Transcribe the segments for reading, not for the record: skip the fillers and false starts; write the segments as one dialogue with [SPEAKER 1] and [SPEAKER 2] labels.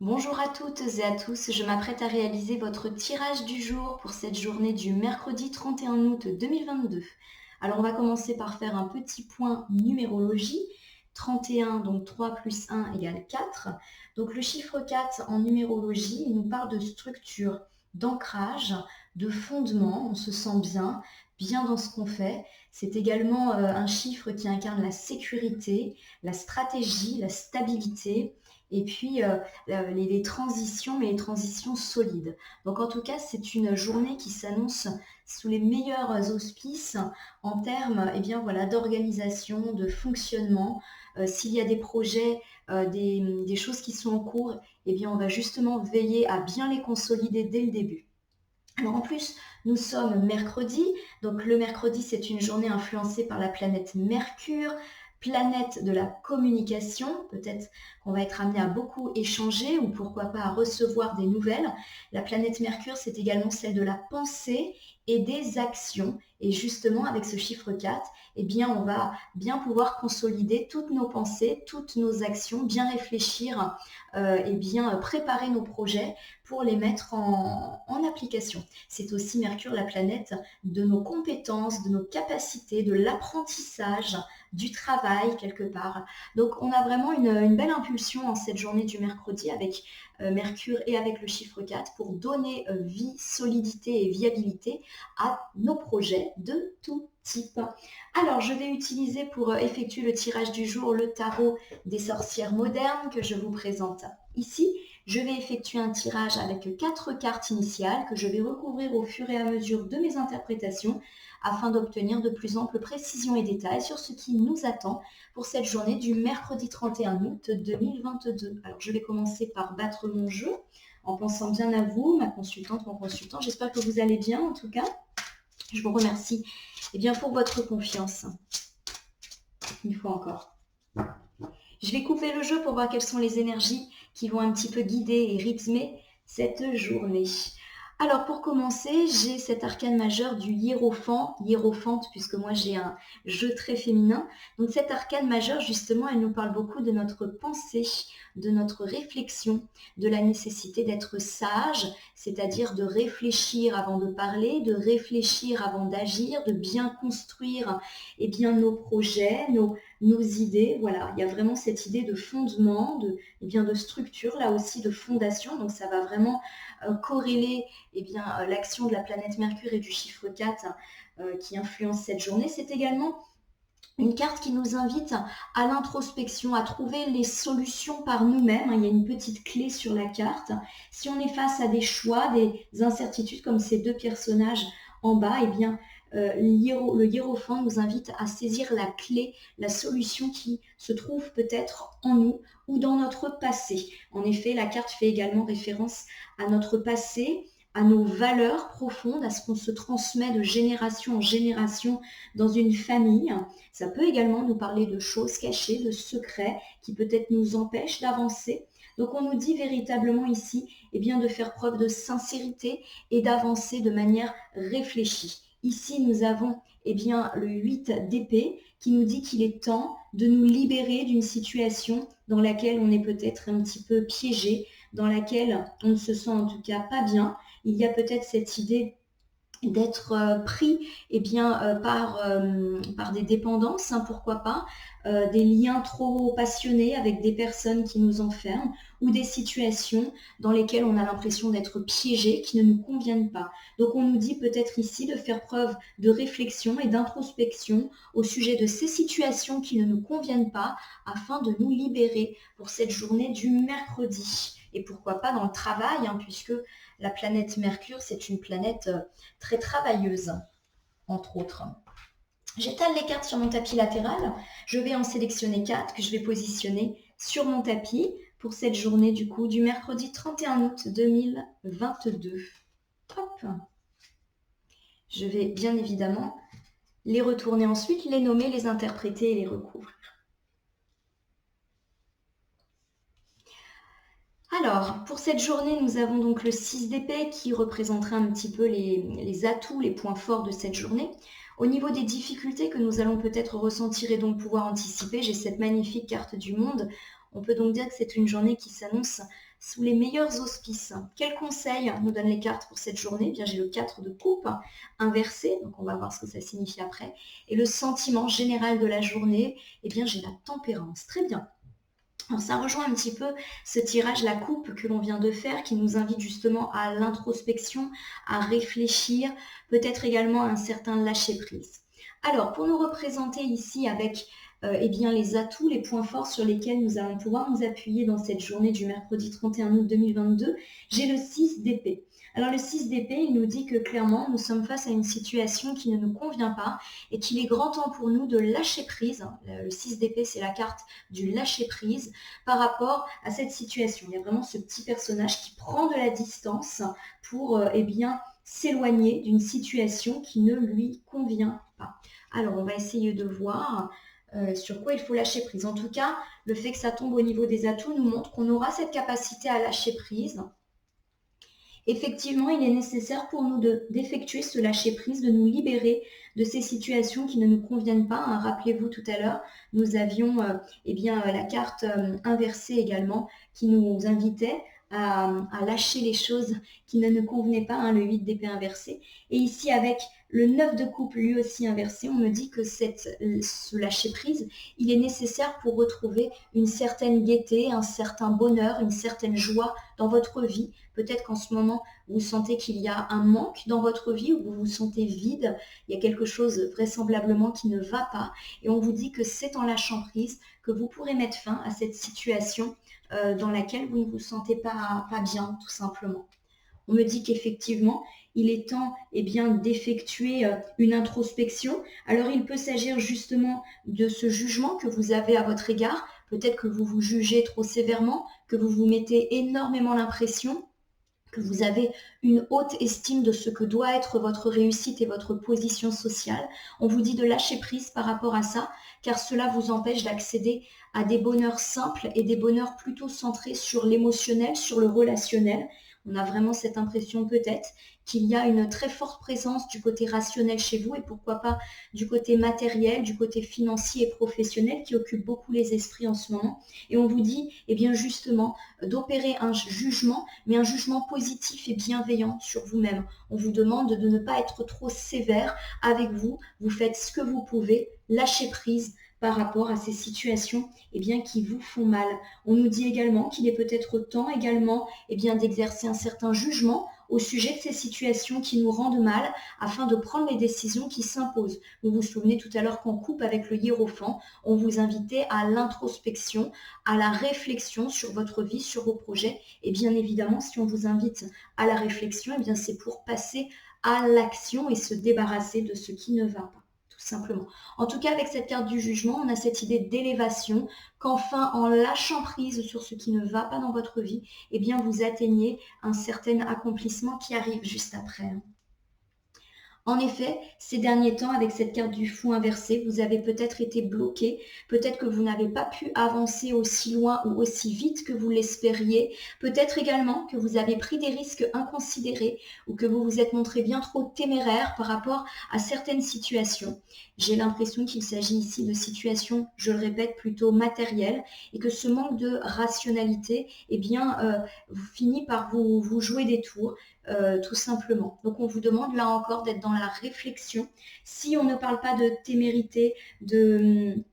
[SPEAKER 1] Bonjour à toutes et à tous, je m'apprête à réaliser votre tirage du jour pour cette journée du mercredi 31 août 2022. Alors on va commencer par faire un petit point numérologie. 31, donc 3 plus 1 égale 4. Donc le chiffre 4 en numérologie, il nous parle de structure, d'ancrage, de fondement, on se sent bien dans ce qu'on fait. C'est également un chiffre qui incarne la sécurité, la stratégie, la stabilité. Et puis, les transitions, mais les transitions solides. Donc en tout cas, c'est une journée qui s'annonce sous les meilleurs auspices en termes voilà, d'organisation, de fonctionnement. S'il y a des projets, des choses qui sont en cours, on va justement veiller à bien les consolider dès le début. Alors en plus, nous sommes mercredi, donc le mercredi c'est une journée influencée par la planète Mercure, planète de la communication, peut-être qu'on va être amené à beaucoup échanger ou pourquoi pas à recevoir des nouvelles. La planète Mercure c'est également celle de la pensée et des actions et justement avec ce chiffre 4, on va bien pouvoir consolider toutes nos pensées, toutes nos actions, bien réfléchir et bien préparer nos projets pour les mettre en application. C'est aussi Mercure, la planète de nos compétences, de nos capacités, de l'apprentissage, du travail quelque part. Donc on a vraiment une belle impulsion en cette journée du mercredi avec Mercure et avec le chiffre 4 pour donner vie, solidité et viabilité à nos projets de tout type. Alors je vais utiliser pour effectuer le tirage du jour le tarot des sorcières modernes que je vous présente ici. Je vais effectuer un tirage avec 4 cartes initiales que je vais recouvrir au fur et à mesure de mes interprétations afin d'obtenir de plus amples précisions et détails sur ce qui nous attend pour cette journée du mercredi 31 août 2022. Alors je vais commencer par battre mon jeu en pensant bien à vous, ma consultante, mon consultant. J'espère que vous allez bien en tout cas. Je vous remercie pour votre confiance. Une fois encore. Je vais couper le jeu pour voir quelles sont les énergies qui vont un petit peu guider et rythmer cette journée. Alors pour commencer, j'ai cet arcane majeur du hiérophante, puisque moi j'ai un jeu très féminin. Donc cette arcane majeure, justement, elle nous parle beaucoup de notre pensée, de notre réflexion, de la nécessité d'être sage, c'est-à-dire de réfléchir avant de parler, de réfléchir avant d'agir, de bien construire nos projets, nos idées. Voilà, il y a vraiment cette idée de fondement, de structure, là aussi de fondation. Donc ça va vraiment corréler l'action de la planète Mercure et du chiffre 4 qui influence cette journée. C'est également une carte qui nous invite à l'introspection, à trouver les solutions par nous-mêmes. Il y a une petite clé sur la carte. Si on est face à des choix, des incertitudes comme ces deux personnages en bas, le hiérophant nous invite à saisir la clé, la solution qui se trouve peut-être en nous ou dans notre passé. En effet, la carte fait également référence à notre passé, à nos valeurs profondes, à ce qu'on se transmet de génération en génération dans une famille. Ça peut également nous parler de choses cachées, de secrets qui peut-être nous empêchent d'avancer. Donc on nous dit véritablement ici de faire preuve de sincérité et d'avancer de manière réfléchie. Ici, nous avons le 8 d'épée qui nous dit qu'il est temps de nous libérer d'une situation dans laquelle on est peut-être un petit peu piégé, dans laquelle on ne se sent en tout cas pas bien. Il y a peut-être cette idée d'être pris par des dépendances, pourquoi pas, des liens trop passionnés avec des personnes qui nous enferment ou des situations dans lesquelles on a l'impression d'être piégé, qui ne nous conviennent pas. Donc on nous dit peut-être ici de faire preuve de réflexion et d'introspection au sujet de ces situations qui ne nous conviennent pas afin de nous libérer pour cette journée du mercredi. Et pourquoi pas dans le travail, puisque la planète Mercure, c'est une planète très travailleuse, entre autres. J'étale les cartes sur mon tapis latéral. Je vais en sélectionner 4 que je vais positionner sur mon tapis pour cette journée du mercredi 31 août 2022. Hop. Je vais bien évidemment les retourner ensuite, les nommer, les interpréter et les recouvrir. Alors, pour cette journée, nous avons donc le 6 d'épée qui représentera un petit peu les atouts, les points forts de cette journée. Au niveau des difficultés que nous allons peut-être ressentir et donc pouvoir anticiper, j'ai cette magnifique carte du monde. On peut donc dire que c'est une journée qui s'annonce sous les meilleurs auspices. Quels conseils nous donnent les cartes pour cette journée? Eh bien, j'ai le 4 de coupe inversé, donc on va voir ce que ça signifie après. Et le sentiment général de la journée, eh bien, j'ai la tempérance. Très bien. Alors ça rejoint un petit peu ce tirage, la coupe que l'on vient de faire, qui nous invite justement à l'introspection, à réfléchir, peut-être également à un certain lâcher-prise. Alors, pour nous représenter ici avec eh bien, les atouts, les points forts sur lesquels nous allons pouvoir nous appuyer dans cette journée du mercredi 31 août 2022, j'ai le 6 d'épée. Alors le 6 d'épée, il nous dit que clairement, nous sommes face à une situation qui ne nous convient pas et qu'il est grand temps pour nous de lâcher prise. Le 6 d'épée, c'est la carte du lâcher prise par rapport à cette situation. Il y a vraiment ce petit personnage qui prend de la distance pour eh bien, s'éloigner d'une situation qui ne lui convient pas. Alors, on va essayer de voir sur quoi il faut lâcher prise. En tout cas, le fait que ça tombe au niveau des atouts nous montre qu'on aura cette capacité à lâcher prise. Effectivement, il est nécessaire pour nous d'effectuer ce lâcher-prise, de nous libérer de ces situations qui ne nous conviennent pas. Hein. Rappelez-vous, tout à l'heure, nous avions eh bien, la carte inversée également qui nous invitait à lâcher les choses qui ne nous convenaient pas, hein, le 8 d'épée inversé. Et ici, avec le 9 de coupe lui aussi inversé, on me dit que ce lâcher-prise, il est nécessaire pour retrouver une certaine gaieté, un certain bonheur, une certaine joie dans votre vie. Peut-être qu'en ce moment, vous sentez qu'il y a un manque dans votre vie ou vous vous sentez vide, il y a quelque chose vraisemblablement qui ne va pas. Et on vous dit que c'est en lâchant prise que vous pourrez mettre fin à cette situation dans laquelle vous ne vous sentez pas bien, tout simplement. On me dit qu'effectivement, il est temps eh bien, d'effectuer une introspection. Alors, il peut s'agir justement de ce jugement que vous avez à votre égard. Peut-être que vous vous jugez trop sévèrement, que vous vous mettez énormément l'impression que vous avez une haute estime de ce que doit être votre réussite et votre position sociale. On vous dit de lâcher prise par rapport à ça, car cela vous empêche d'accéder à des bonheurs simples et des bonheurs plutôt centrés sur l'émotionnel, sur le relationnel. On a vraiment cette impression peut-être qu'il y a une très forte présence du côté rationnel chez vous et pourquoi pas du côté matériel, du côté financier et professionnel qui occupe beaucoup les esprits en ce moment. Et on vous dit, eh bien justement, d'opérer un jugement, mais un jugement positif et bienveillant sur vous-même. On vous demande de ne pas être trop sévère avec vous. Vous faites ce que vous pouvez, lâchez prise par rapport à ces situations eh bien, qui vous font mal. On nous dit également qu'il est peut-être temps également eh bien, d'exercer un certain jugement au sujet de ces situations qui nous rendent mal afin de prendre les décisions qui s'imposent. Vous vous souvenez tout à l'heure qu'en coupe avec le hiérophant, on vous invitait à l'introspection, à la réflexion sur votre vie, sur vos projets. Et bien évidemment, si on vous invite à la réflexion, eh bien c'est pour passer à l'action et se débarrasser de ce qui ne va pas. Simplement. En tout cas, avec cette carte du jugement, on a cette idée d'élévation, qu'enfin, en lâchant prise sur ce qui ne va pas dans votre vie, eh bien, vous atteignez un certain accomplissement qui arrive juste après. En effet, ces derniers temps, avec cette carte du fou inversé, vous avez peut-être été bloqué, peut-être que vous n'avez pas pu avancer aussi loin ou aussi vite que vous l'espériez, peut-être également que vous avez pris des risques inconsidérés ou que vous vous êtes montré bien trop téméraire par rapport à certaines situations. J'ai l'impression qu'il s'agit ici de situations, je le répète, plutôt matérielles et que ce manque de rationalité, eh bien, finit par vous jouer des tours. Tout simplement. Donc on vous demande là encore d'être dans la réflexion. Si on ne parle pas de témérité, de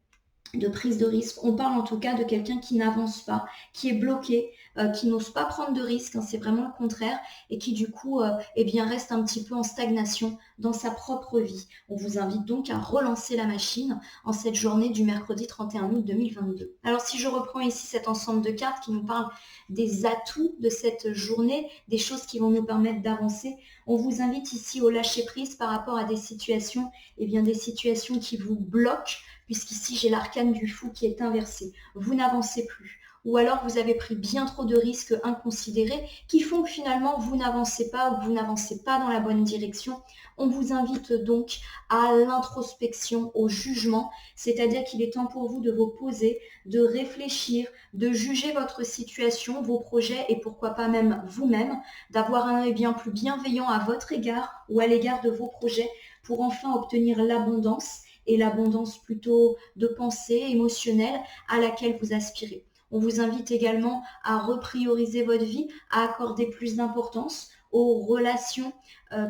[SPEAKER 1] prise de risque, on parle en tout cas de quelqu'un qui n'avance pas, qui est bloqué, qui n'ose pas prendre de risques, hein, c'est vraiment le contraire, et qui du coup eh bien, reste un petit peu en stagnation dans sa propre vie. On vous invite donc à relancer la machine en cette journée du mercredi 31 août 2022. Alors si je reprends ici cet ensemble de cartes qui nous parle des atouts de cette journée, des choses qui vont nous permettre d'avancer, on vous invite ici au lâcher prise par rapport à des situations, eh bien, des situations qui vous bloquent, puisqu'ici j'ai l'arcane du fou qui est inversé. Vous n'avancez plus. Ou alors vous avez pris bien trop de risques inconsidérés qui font que finalement vous n'avancez pas ou que vous n'avancez pas dans la bonne direction. On vous invite donc à l'introspection, au jugement, c'est-à-dire qu'il est temps pour vous de vous poser, de réfléchir, de juger votre situation, vos projets et pourquoi pas même vous-même, d'avoir un œil bien plus bienveillant à votre égard ou à l'égard de vos projets pour enfin obtenir l'abondance et l'abondance plutôt de pensée émotionnelle à laquelle vous aspirez. On vous invite également à reprioriser votre vie, à accorder plus d'importance aux relations,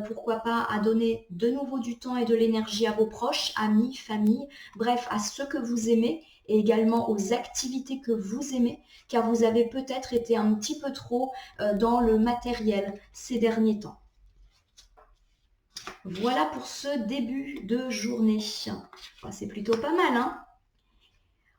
[SPEAKER 1] pourquoi pas à donner de nouveau du temps et de l'énergie à vos proches, amis, famille, bref, à ceux que vous aimez et également aux activités que vous aimez, car vous avez peut-être été un petit peu trop dans le matériel ces derniers temps. Voilà pour ce début de journée. Enfin, c'est plutôt pas mal, hein?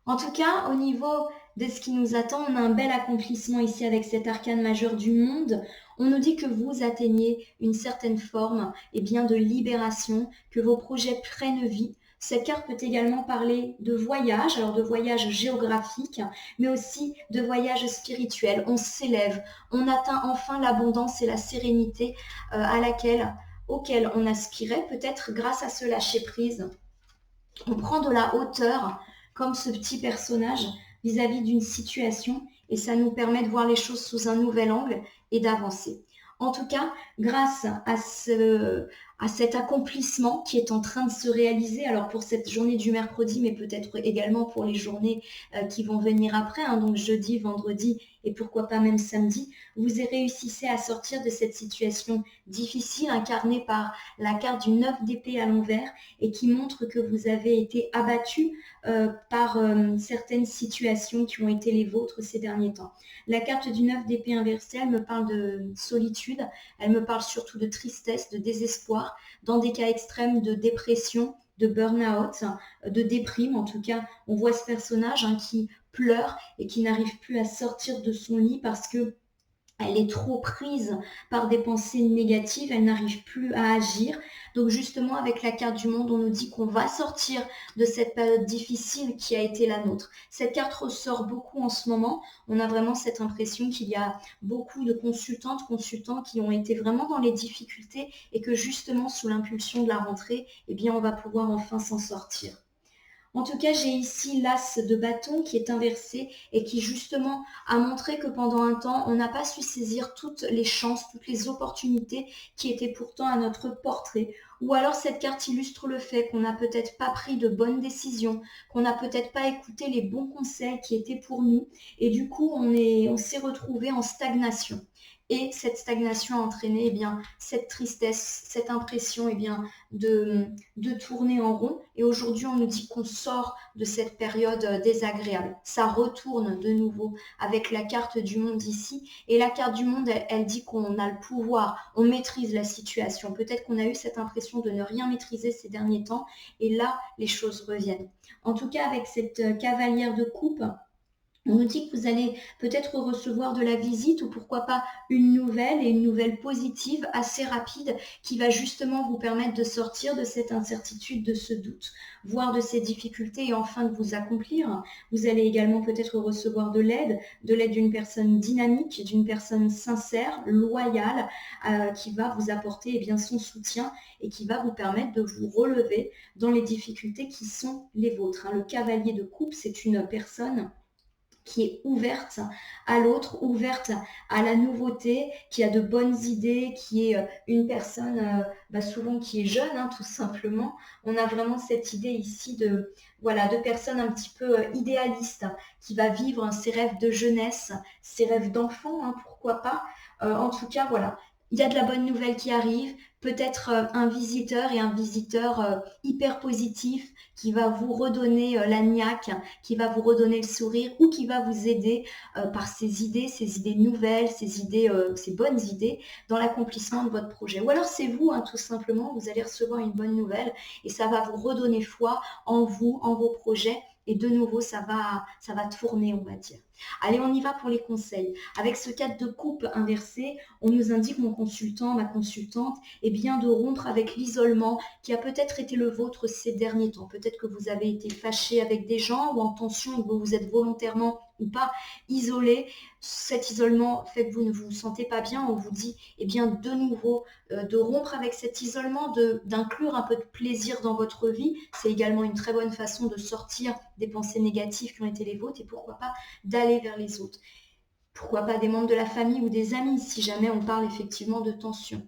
[SPEAKER 1] En tout cas, au niveau de ce qui nous attend, on a un bel accomplissement ici avec cet arcane majeur du monde. On nous dit que vous atteignez une certaine forme de libération, que vos projets prennent vie. Cette carte peut également parler de voyage, alors de voyage géographique, mais aussi de voyage spirituel. On s'élève, on atteint enfin l'abondance et la sérénité auquel on aspirait, peut-être grâce à ce lâcher-prise. On prend de la hauteur, comme ce petit personnage, vis-à-vis d'une situation, et ça nous permet de voir les choses sous un nouvel angle et d'avancer. En tout cas, grâce à cet accomplissement qui est en train de se réaliser, alors pour cette journée du mercredi, mais peut-être également pour les journées qui vont venir après, hein, donc jeudi, vendredi et pourquoi pas même samedi, vous réussissez à sortir de cette situation difficile incarnée par la carte du 9 d'épée à l'envers et qui montre que vous avez été abattu par certaines situations qui ont été les vôtres ces derniers temps. La carte du 9 d'épée inversée, elle me parle de solitude, elle me parle surtout de tristesse, de désespoir, dans des cas extrêmes de dépression, de burn-out, de déprime. En tout cas, on voit ce personnage qui pleure et qui n'arrive plus à sortir de son lit parce que elle est trop prise par des pensées négatives, elle n'arrive plus à agir. Donc justement, avec la carte du monde, on nous dit qu'on va sortir de cette période difficile qui a été la nôtre. Cette carte ressort beaucoup en ce moment. On a vraiment cette impression qu'il y a beaucoup de consultants qui ont été vraiment dans les difficultés et que justement, sous l'impulsion de la rentrée, on va pouvoir enfin s'en sortir. En tout cas, j'ai ici l'as de bâton qui est inversé et qui justement a montré que pendant un temps, on n'a pas su saisir toutes les chances, toutes les opportunités qui étaient pourtant à notre portée. Ou alors cette carte illustre le fait qu'on n'a peut-être pas pris de bonnes décisions, qu'on n'a peut-être pas écouté les bons conseils qui étaient pour nous. Et du coup, on s'est retrouvé en stagnation. Et cette stagnation a entraîné cette tristesse, cette impression de tourner en rond. Et aujourd'hui, on nous dit qu'on sort de cette période désagréable. Ça retourne de nouveau avec la carte du monde ici. Et la carte du monde, elle dit qu'on a le pouvoir, on maîtrise la situation. Peut-être qu'on a eu cette impression de ne rien maîtriser ces derniers temps. Et là, les choses reviennent. En tout cas, avec cette cavalière de coupe, on nous dit que vous allez peut-être recevoir de la visite ou pourquoi pas une nouvelle positive assez rapide qui va justement vous permettre de sortir de cette incertitude, de ce doute, voire de ces difficultés et enfin de vous accomplir. Vous allez également peut-être recevoir de l'aide d'une personne dynamique, d'une personne sincère, loyale, qui va vous apporter son soutien et qui va vous permettre de vous relever dans les difficultés qui sont les vôtres. Le cavalier de coupe, c'est une personne qui est ouverte à l'autre, ouverte à la nouveauté, qui a de bonnes idées, qui est une personne souvent qui est jeune, tout simplement. On a vraiment cette idée ici de personnes un petit peu idéalistes, qui va vivre ses rêves de jeunesse, ses rêves d'enfant, pourquoi pas. En tout cas, voilà. Il y a de la bonne nouvelle qui arrive, peut-être un visiteur hyper positif qui va vous redonner la niaque, qui va vous redonner le sourire ou qui va vous aider par ses idées nouvelles, ses bonnes idées dans l'accomplissement de votre projet. Ou alors c'est vous, tout simplement, vous allez recevoir une bonne nouvelle et ça va vous redonner foi en vous, en vos projets. Et de nouveau, ça va tourner, on va dire. Allez, on y va pour les conseils. Avec ce cadre de coupe inversé, on nous indique, mon consultant, ma consultante, de rompre avec l'isolement qui a peut-être été le vôtre ces derniers temps. Peut-être que vous avez été fâché avec des gens ou en tension et que vous vous êtes volontairement ou pas isolé. Cet isolement fait que vous ne vous sentez pas bien. On vous dit, de nouveau, de rompre avec cet isolement, d'inclure un peu de plaisir dans votre vie. C'est également une très bonne façon de sortir des pensées négatives qui ont été les vôtres et pourquoi pas d'aller vers les autres. Pourquoi pas des membres de la famille ou des amis si jamais on parle effectivement de tension.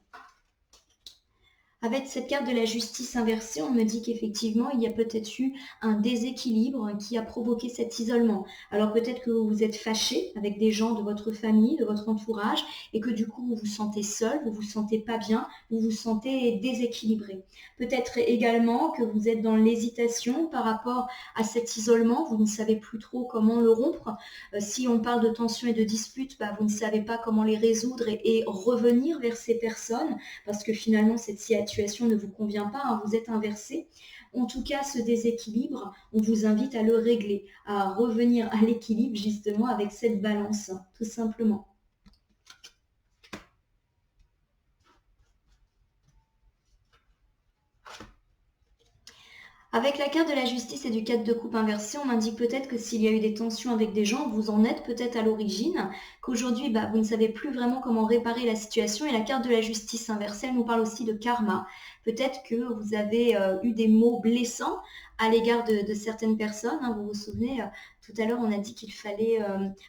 [SPEAKER 1] Avec cette carte de la justice inversée, on me dit qu'effectivement, il y a peut-être eu un déséquilibre qui a provoqué cet isolement. Alors peut-être que vous vous êtes fâché avec des gens de votre famille, de votre entourage, et que du coup, vous vous sentez seul, vous vous sentez pas bien, vous vous sentez déséquilibré. Peut-être également que vous êtes dans l'hésitation par rapport à cet isolement, vous ne savez plus trop comment le rompre. Si on parle de tensions et de disputes, vous ne savez pas comment les résoudre et revenir vers ces personnes parce que finalement cette situation ne vous convient pas, hein, vous êtes inversé. En tout cas, ce déséquilibre, on vous invite à le régler, à revenir à l'équilibre justement avec cette balance, tout simplement. Avec la carte de la justice et du 4 de coupe inversé, on m'indique peut-être que s'il y a eu des tensions avec des gens, vous en êtes peut-être à l'origine, qu'aujourd'hui, vous ne savez plus vraiment comment réparer la situation. Et la carte de la justice inversée, elle nous parle aussi de karma. Peut-être que vous avez eu des mots blessants à l'égard de certaines personnes. Hein. Vous vous souvenez, tout à l'heure, on a dit qu'il fallait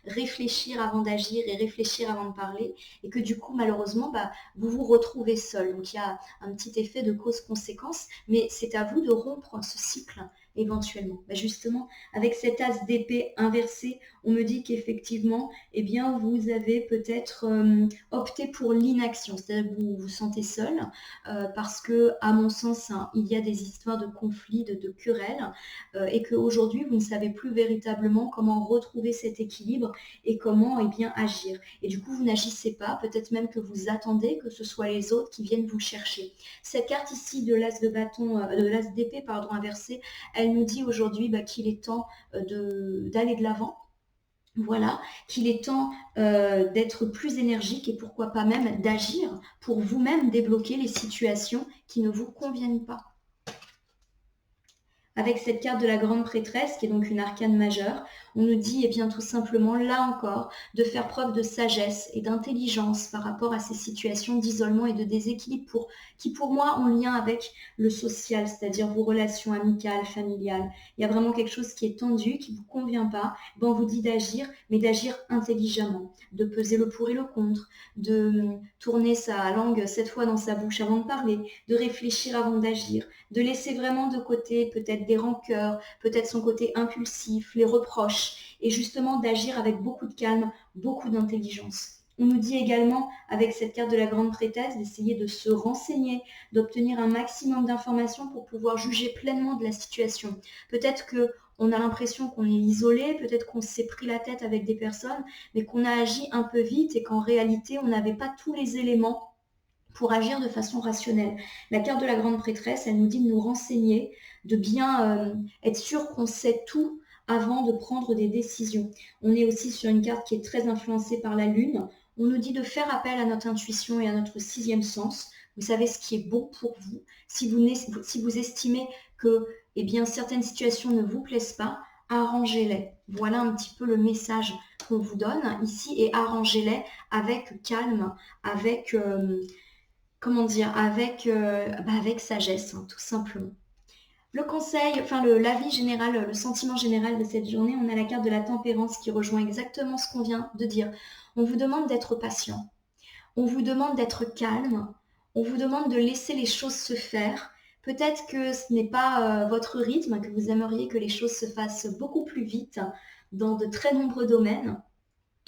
[SPEAKER 1] réfléchir avant d'agir et réfléchir avant de parler. Et que du coup, malheureusement, vous vous retrouvez seul. Donc, il y a un petit effet de cause-conséquence. Mais c'est à vous de rompre ce cycle éventuellement. Justement, avec cet as d'épée inversé, on me dit qu'effectivement, vous avez peut-être opté pour l'inaction, c'est-à-dire que vous vous sentez seul, parce que, à mon sens, hein, il y a des histoires de conflits, de querelles, et qu'aujourd'hui, vous ne savez plus véritablement comment retrouver cet équilibre et comment agir. Et du coup, vous n'agissez pas, peut-être même que vous attendez que ce soit les autres qui viennent vous chercher. Cette carte ici de l'as de bâton, de l'as d'épée, inversé, elle nous dit aujourd'hui qu'il est temps d'aller de l'avant. Voilà, qu'il est temps d'être plus énergique et pourquoi pas même d'agir pour vous-même débloquer les situations qui ne vous conviennent pas. Avec cette carte de la grande prêtresse, qui est donc une arcane majeure, on nous dit tout simplement, là encore, de faire preuve de sagesse et d'intelligence par rapport à ces situations d'isolement et de déséquilibre qui pour moi ont lien avec le social, c'est-à-dire vos relations amicales, familiales. Il y a vraiment quelque chose qui est tendu, qui ne vous convient pas. On vous dit d'agir, mais d'agir intelligemment, de peser le pour et le contre, de tourner sa langue 7 fois dans sa bouche avant de parler, de réfléchir avant d'agir, de laisser vraiment de côté peut-être des rancœurs, peut-être son côté impulsif, les reproches, et justement d'agir avec beaucoup de calme, beaucoup d'intelligence. On nous dit également, avec cette carte de la grande prêtresse, d'essayer de se renseigner, d'obtenir un maximum d'informations pour pouvoir juger pleinement de la situation. Peut-être qu'on a l'impression qu'on est isolé, peut-être qu'on s'est pris la tête avec des personnes, mais qu'on a agi un peu vite et qu'en réalité, on n'avait pas tous les éléments pour agir de façon rationnelle. La carte de la grande prêtresse, elle nous dit de nous renseigner, de bien être sûr qu'on sait tout avant de prendre des décisions. On est aussi sur une carte qui est très influencée par la lune. On nous dit de faire appel à notre intuition et à notre sixième sens. Vous savez ce qui est bon pour vous. Si vous estimez que certaines situations ne vous plaisent pas, arrangez-les. Voilà un petit peu le message qu'on vous donne ici et arrangez-les avec calme, avec avec sagesse, hein, tout simplement. Le conseil, l'avis général, le sentiment général de cette journée, on a la carte de la tempérance qui rejoint exactement ce qu'on vient de dire. On vous demande d'être patient, on vous demande d'être calme, on vous demande de laisser les choses se faire. Peut-être que ce n'est pas votre rythme, que vous aimeriez que les choses se fassent beaucoup plus vite dans de très nombreux domaines.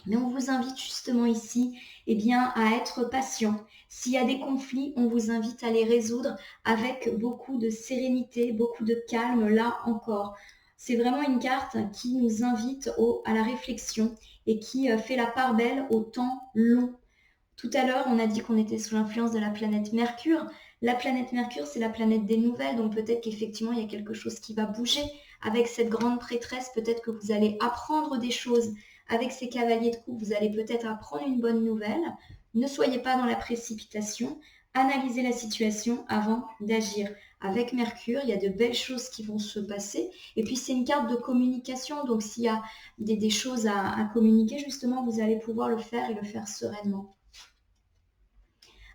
[SPEAKER 1] Mais on vous invite justement ici à être patient. S'il y a des conflits, on vous invite à les résoudre avec beaucoup de sérénité, beaucoup de calme, là encore. C'est vraiment une carte qui nous invite à la réflexion et qui fait la part belle au temps long. Tout à l'heure, on a dit qu'on était sous l'influence de la planète Mercure. La planète Mercure, c'est la planète des nouvelles, donc peut-être qu'effectivement, il y a quelque chose qui va bouger. Avec cette grande prêtresse, peut-être que vous allez apprendre des choses. Avec ces cavaliers de coupe, vous allez peut-être apprendre une bonne nouvelle. Ne soyez pas dans la précipitation. Analysez la situation avant d'agir. Avec Mercure, il y a de belles choses qui vont se passer. Et puis, c'est une carte de communication. Donc, s'il y a des choses à communiquer, justement, vous allez pouvoir le faire et le faire sereinement.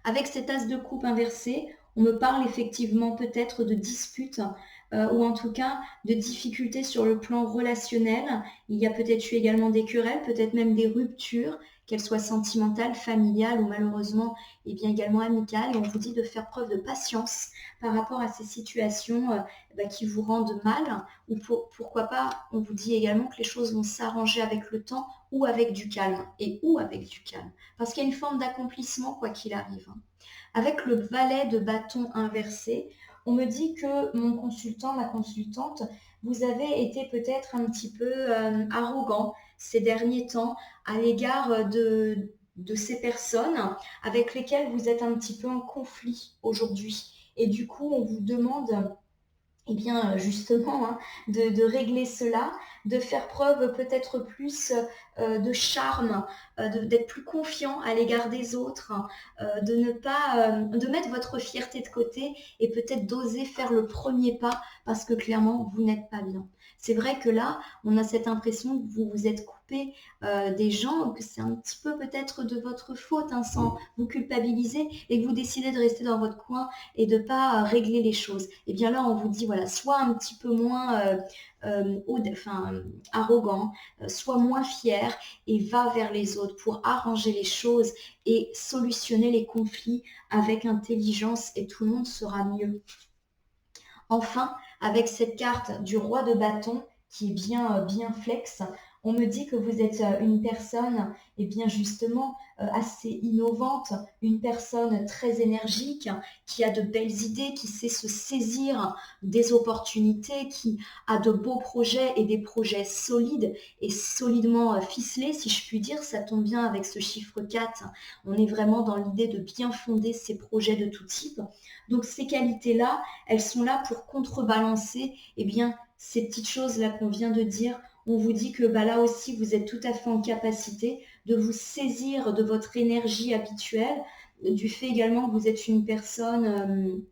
[SPEAKER 1] Avec cet as de coupe inversé, on me parle effectivement peut-être de disputes ou en tout cas de difficultés sur le plan relationnel. Il y a peut-être eu également des querelles, peut-être même des ruptures qu'elles soient sentimentales, familiales ou malheureusement bien également amicales. Et on vous dit de faire preuve de patience par rapport à ces situations qui vous rendent mal, ou pourquoi pas, on vous dit également que les choses vont s'arranger avec le temps ou avec du calme, parce qu'il y a une forme d'accomplissement quoi qu'il arrive. Avec le valet de bâton inversé, on me dit que mon consultant, ma consultante, vous avez été peut-être un petit peu arrogant ces derniers temps à l'égard de ces personnes avec lesquelles vous êtes un petit peu en conflit aujourd'hui. Et du coup, on vous demande justement, de régler cela, de faire preuve peut-être plus de charme, d'être plus confiant à l'égard des autres, de ne pas, de mettre votre fierté de côté et peut-être d'oser faire le premier pas parce que clairement, vous n'êtes pas bien. C'est vrai que là, on a cette impression que vous vous êtes coupé des gens, que c'est un petit peu peut-être de votre faute, sans vous culpabiliser, et que vous décidez de rester dans votre coin et de ne pas régler les choses. Et bien là, on vous dit, voilà, sois un petit peu moins arrogant, sois moins fier et va vers les autres pour arranger les choses et solutionner les conflits avec intelligence et tout le monde sera mieux. Enfin, avec cette carte du roi de bâton qui est bien flex, on me dit que vous êtes une personne justement assez innovante, une personne très énergique, qui a de belles idées, qui sait se saisir des opportunités, qui a de beaux projets et des projets solides et solidement ficelés, si je puis dire. Ça tombe bien avec ce chiffre 4. On est vraiment dans l'idée de bien fonder ces projets de tout type. Donc ces qualités-là, elles sont là pour contrebalancer ces petites choses-là qu'on vient de dire. On vous dit que là aussi, vous êtes tout à fait en capacité de vous saisir de votre énergie habituelle, du fait également que vous êtes une personne,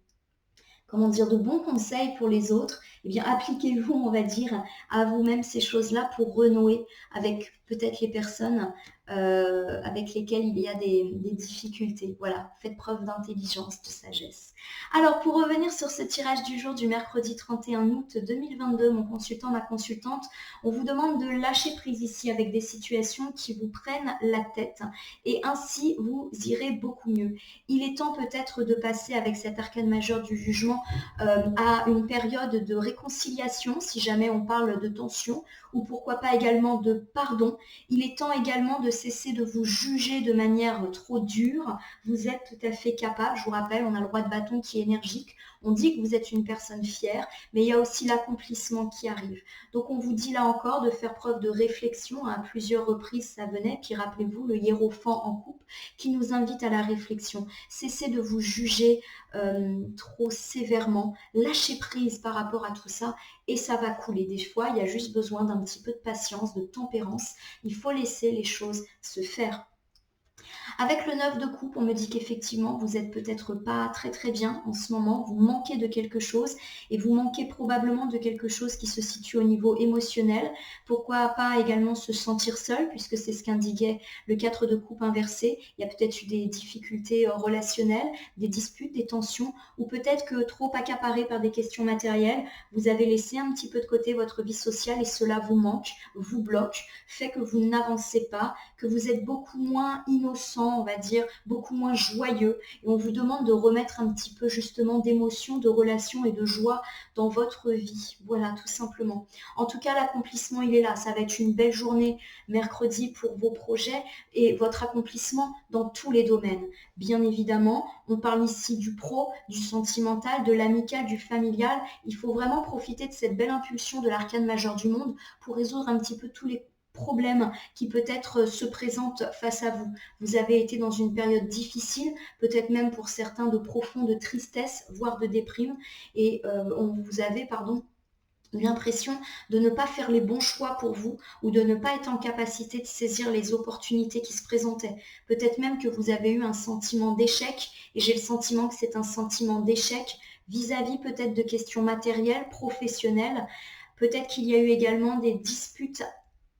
[SPEAKER 1] de bons conseils pour les autres. Appliquez-vous, on va dire, à vous-même ces choses-là pour renouer avec peut-être les personnes avec lesquelles il y a des difficultés. Voilà, faites preuve d'intelligence, de sagesse. Alors, pour revenir sur ce tirage du jour du mercredi 31 août 2022, mon consultant, ma consultante, on vous demande de lâcher prise ici avec des situations qui vous prennent la tête et ainsi vous irez beaucoup mieux. Il est temps peut-être de passer avec cet arcane majeur du jugement à une période de réconciliation, si jamais on parle de tension, ou pourquoi pas également de pardon. Il est temps également de cesser de vous juger de manière trop dure. Vous êtes tout à fait capable. Je vous rappelle, on a le roi de bâton qui est énergique. On dit que vous êtes une personne fière, mais il y a aussi l'accomplissement qui arrive. Donc on vous dit là encore de faire preuve de réflexion. À plusieurs reprises, ça venait. Puis rappelez-vous, le hiérophant en coupe qui nous invite à la réflexion. Cessez de vous juger trop sévèrement. Lâchez prise par rapport à tout ça et ça va couler. Des fois, il y a juste besoin d'un petit peu de patience, de tempérance. Il faut laisser les choses se faire. Avec le 9 de coupe, on me dit qu'effectivement, vous n'êtes peut-être pas très très bien en ce moment, vous manquez de quelque chose et vous manquez probablement de quelque chose qui se situe au niveau émotionnel. Pourquoi pas également se sentir seul, puisque c'est ce qu'indiquait le 4 de coupe inversé. Il y a peut-être eu des difficultés relationnelles, des disputes, des tensions, ou peut-être que trop accaparé par des questions matérielles, vous avez laissé un petit peu de côté votre vie sociale et cela vous manque, vous bloque, fait que vous n'avancez pas, que vous êtes beaucoup moins innocent, on va dire, beaucoup moins joyeux. Et on vous demande de remettre un petit peu justement d'émotion, de relation et de joie dans votre vie. Voilà, tout simplement. En tout cas, l'accomplissement, il est là. Ça va être une belle journée mercredi pour vos projets et votre accomplissement dans tous les domaines. Bien évidemment, on parle ici du pro, du sentimental, de l'amical, du familial. Il faut vraiment profiter de cette belle impulsion de l'arcane majeur du monde pour résoudre un petit peu tous les problèmes qui peut-être se présentent face à vous. Vous avez été dans une période difficile, peut-être même pour certains de profonde tristesse, voire de déprime, et vous avez, l'impression de ne pas faire les bons choix pour vous ou de ne pas être en capacité de saisir les opportunités qui se présentaient. Peut-être même que vous avez eu un sentiment d'échec et j'ai le sentiment que c'est un sentiment d'échec vis-à-vis peut-être de questions matérielles, professionnelles. Peut-être qu'il y a eu également des disputes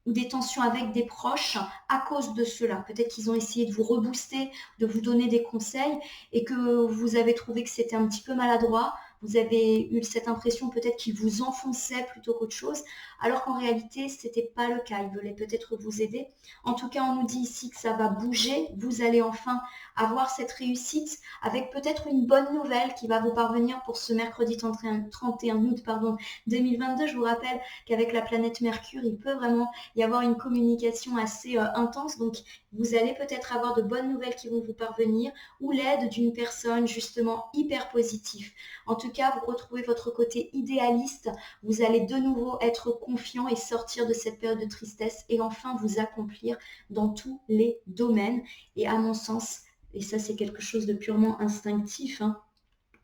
[SPEAKER 1] ou des tensions avec des proches à cause de cela. Peut-être qu'ils ont essayé de vous rebooster, de vous donner des conseils et que vous avez trouvé que c'était un petit peu maladroit, vous avez eu cette impression peut-être qu'il vous enfonçait plutôt qu'autre chose, alors qu'en réalité, ce n'était pas le cas. Il voulait peut-être vous aider. En tout cas, on nous dit ici que ça va bouger. Vous allez enfin avoir cette réussite avec peut-être une bonne nouvelle qui va vous parvenir pour ce mercredi 31 août 2022. Je vous rappelle qu'avec la planète Mercure, il peut vraiment y avoir une communication assez intense. Donc, vous allez peut-être avoir de bonnes nouvelles qui vont vous parvenir ou l'aide d'une personne justement hyper positive. En tout cas, vous retrouvez votre côté idéaliste. Vous allez de nouveau être confiant et sortir de cette période de tristesse et enfin vous accomplir dans tous les domaines. Et à mon sens, et ça c'est quelque chose de purement instinctif, hein,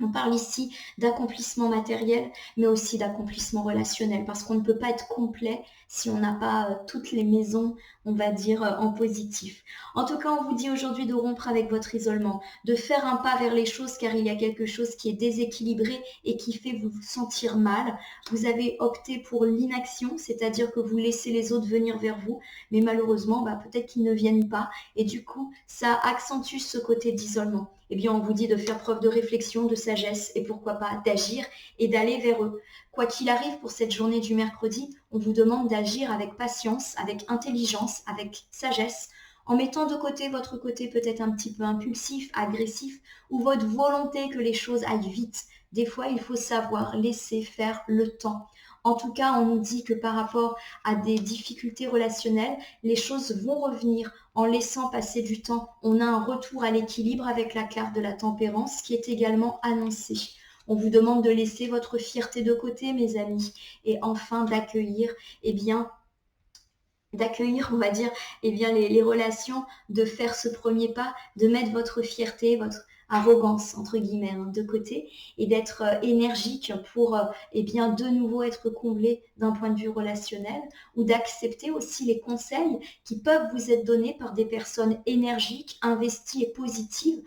[SPEAKER 1] on parle ici d'accomplissement matériel, mais aussi d'accomplissement relationnel, parce qu'on ne peut pas être complet si on n'a pas toutes les maisons, on va dire, en positif. En tout cas, on vous dit aujourd'hui de rompre avec votre isolement, de faire un pas vers les choses, car il y a quelque chose qui est déséquilibré et qui fait vous sentir mal. Vous avez opté pour l'inaction, c'est-à-dire que vous laissez les autres venir vers vous, mais malheureusement, peut-être qu'ils ne viennent pas, et du coup, ça accentue ce côté d'isolement. Eh bien, on vous dit de faire preuve de réflexion, de sagesse et pourquoi pas d'agir et d'aller vers eux. Quoi qu'il arrive pour cette journée du mercredi, on vous demande d'agir avec patience, avec intelligence, avec sagesse, en mettant de côté votre côté peut-être un petit peu impulsif, agressif, ou votre volonté que les choses aillent vite. Des fois, il faut savoir laisser faire le temps. En tout cas, on nous dit que par rapport à des difficultés relationnelles, les choses vont revenir en laissant passer du temps. On a un retour à l'équilibre avec la carte de la tempérance qui est également annoncée. On vous demande de laisser votre fierté de côté, mes amis, et enfin d'accueillir, on va dire, les relations, de faire ce premier pas, de mettre votre fierté, votre arrogance, entre guillemets, de côté, et d'être énergique pour, de nouveau être comblé d'un point de vue relationnel, ou d'accepter aussi les conseils qui peuvent vous être donnés par des personnes énergiques, investies et positives.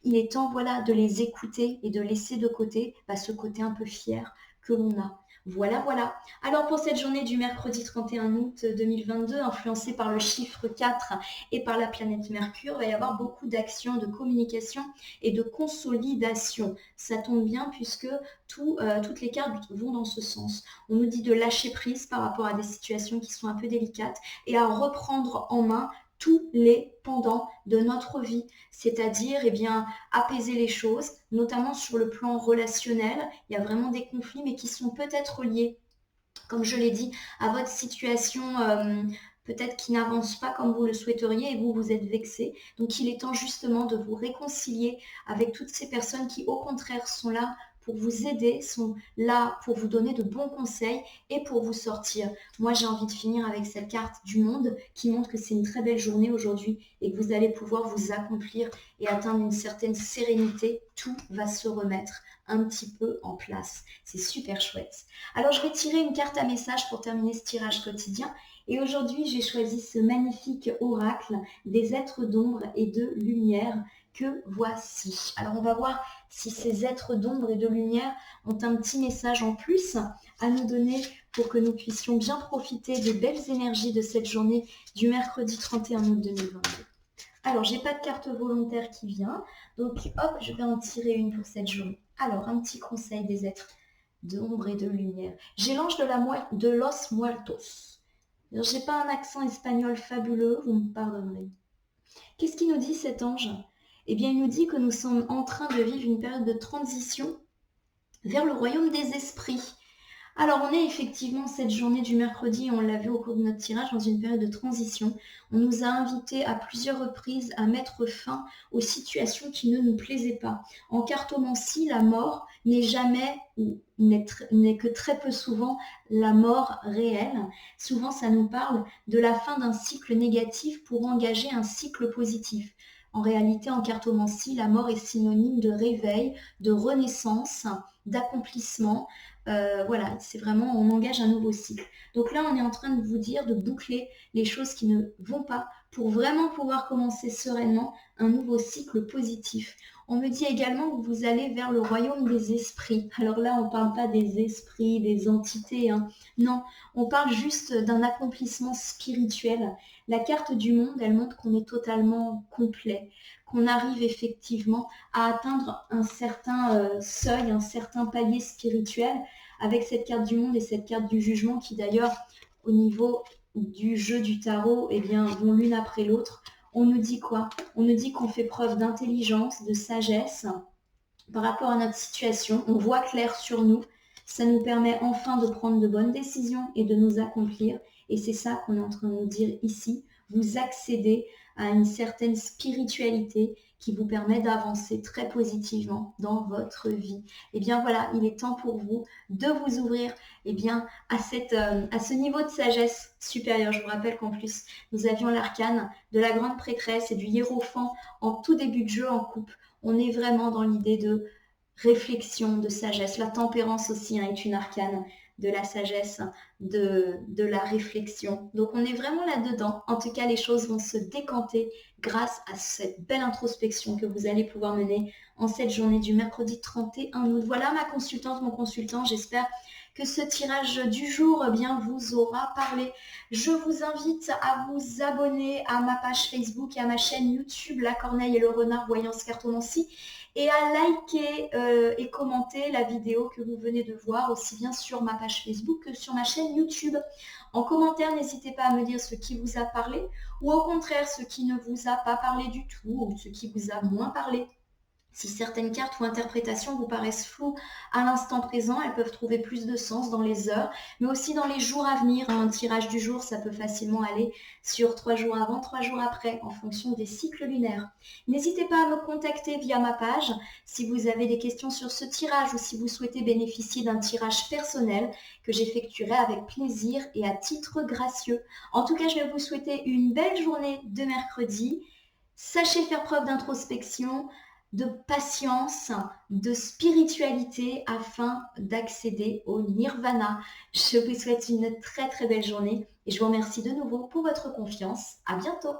[SPEAKER 1] Il est temps, de les écouter et de laisser de côté ce côté un peu fier que l'on a. Voilà. Alors pour cette journée du mercredi 31 août 2022, influencée par le chiffre 4 et par la planète Mercure, il va y avoir beaucoup d'actions de communication et de consolidation. Ça tombe bien puisque toutes les cartes vont dans ce sens. On nous dit de lâcher prise par rapport à des situations qui sont un peu délicates et à reprendre en main tous les pendants de notre vie, c'est-à-dire apaiser les choses, notamment sur le plan relationnel. Il y a vraiment des conflits, mais qui sont peut-être liés, comme je l'ai dit, à votre situation peut-être qui n'avance pas comme vous le souhaiteriez et vous êtes vexé. Donc il est temps justement de vous réconcilier avec toutes ces personnes qui au contraire sont là pour vous aider, sont là pour vous donner de bons conseils et pour vous sortir. Moi, j'ai envie de finir avec cette carte du monde qui montre que c'est une très belle journée aujourd'hui et que vous allez pouvoir vous accomplir et atteindre une certaine sérénité. Tout va se remettre un petit peu en place. C'est super chouette. Alors, je vais tirer une carte à message pour terminer ce tirage quotidien. Et aujourd'hui, j'ai choisi ce magnifique oracle des êtres d'ombre et de lumière que voici. Alors, on va voir si ces êtres d'ombre et de lumière ont un petit message en plus à nous donner pour que nous puissions bien profiter des belles énergies de cette journée du mercredi 31 août 2022. Alors, j'ai pas de carte volontaire qui vient, donc hop, je vais en tirer une pour cette journée. Alors, un petit conseil des êtres d'ombre et de lumière. J'ai l'ange de los muertos. Alors, j'ai pas un accent espagnol fabuleux, vous me pardonnerez. Qu'est-ce qu'il nous dit cet ange ? Eh bien, il nous dit que nous sommes en train de vivre une période de transition vers le royaume des esprits. Alors, on est effectivement cette journée du mercredi, on l'a vu au cours de notre tirage, dans une période de transition. On nous a invités à plusieurs reprises à mettre fin aux situations qui ne nous plaisaient pas. En cartomancie, la mort n'est jamais, ou n'est que très peu souvent, la mort réelle. Souvent, ça nous parle de la fin d'un cycle négatif pour engager un cycle positif. En réalité, en cartomancie, la mort est synonyme de réveil, de renaissance, d'accomplissement. C'est vraiment, on engage un nouveau cycle. Donc là, on est en train de vous dire de boucler les choses qui ne vont pas pour vraiment pouvoir commencer sereinement un nouveau cycle positif. On me dit également que vous allez vers le royaume des esprits. Alors là, on ne parle pas des esprits, des entités, hein. Non, on parle juste d'un accomplissement spirituel. La carte du monde, elle montre qu'on est totalement complet, qu'on arrive effectivement à atteindre un certain seuil, un certain palier spirituel avec cette carte du monde et cette carte du jugement qui d'ailleurs, au niveau du jeu du tarot, eh bien, vont l'une après l'autre. On nous dit quoi? On nous dit qu'on fait preuve d'intelligence, de sagesse par rapport à notre situation. On voit clair sur nous. Ça nous permet enfin de prendre de bonnes décisions et de nous accomplir. Et c'est ça qu'on est en train de nous dire ici. Vous accédez à une certaine spiritualité qui vous permet d'avancer très positivement dans votre vie. Et bien voilà, il est temps pour vous de vous ouvrir à ce niveau de sagesse supérieure. Je vous rappelle qu'en plus, nous avions l'arcane de la grande prêtresse et du hiérophant en tout début de jeu en coupe. On est vraiment dans l'idée de réflexion, de sagesse. La tempérance aussi est une arcane de la sagesse, de la réflexion. Donc on est vraiment là-dedans. En tout cas, les choses vont se décanter grâce à cette belle introspection que vous allez pouvoir mener en cette journée du mercredi 31 août. Voilà ma consultante, mon consultant. J'espère que ce tirage du jour vous aura parlé. Je vous invite à vous abonner à ma page Facebook et à ma chaîne YouTube La Corneille et le Renard Voyance Cartomancie et à liker et commenter la vidéo que vous venez de voir aussi bien sur ma page Facebook que sur ma chaîne YouTube. En commentaire, n'hésitez pas à me dire ce qui vous a parlé ou au contraire ce qui ne vous a pas parlé du tout ou ce qui vous a moins parlé. Si certaines cartes ou interprétations vous paraissent floues à l'instant présent, elles peuvent trouver plus de sens dans les heures, mais aussi dans les jours à venir. Un tirage du jour, ça peut facilement aller sur 3 jours avant, 3 jours après, en fonction des cycles lunaires. N'hésitez pas à me contacter via ma page si vous avez des questions sur ce tirage ou si vous souhaitez bénéficier d'un tirage personnel que j'effectuerai avec plaisir et à titre gracieux. En tout cas, je vais vous souhaiter une belle journée de mercredi. Sachez faire preuve d'introspection, de patience, de spiritualité afin d'accéder au nirvana. Je vous souhaite une très très belle journée et je vous remercie de nouveau pour votre confiance. À bientôt.